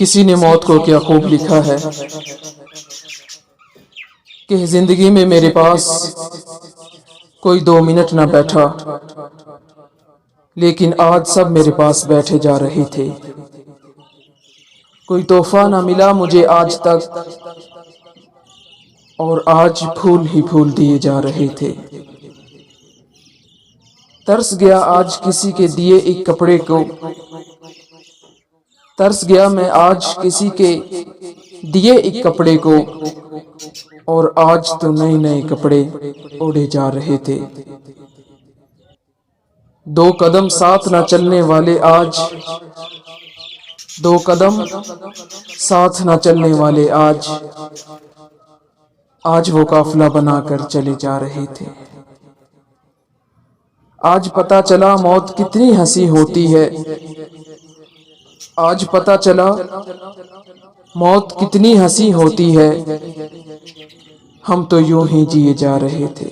किसी ने मौत को क्या खूब लिखा है कि जिंदगी में मेरे पास कोई 2 मिनट ना बैठा, लेकिन आज सब मेरे पास बैठे जा रहे थे। कोई तोहफा ना मिला मुझे आज तक, और आज फूल ही फूल दिए जा रहे थे। तरस गया आज किसी के दिए एक कपड़े को, तरस गया मैं आज किसी के दिए एक कपड़े को, और आज तो नए नए कपड़े ओढ़े जा रहे थे। 2 कदम साथ ना चलने वाले आज, 2 कदम साथ ना चलने वाले आज वो काफिला बनाकर चले जा रहे थे। आज पता चला मौत कितनी हंसी होती है, आज पता चला मौत कितनी हंसी होती है। हम तो यूं ही जिए जा रहे थे।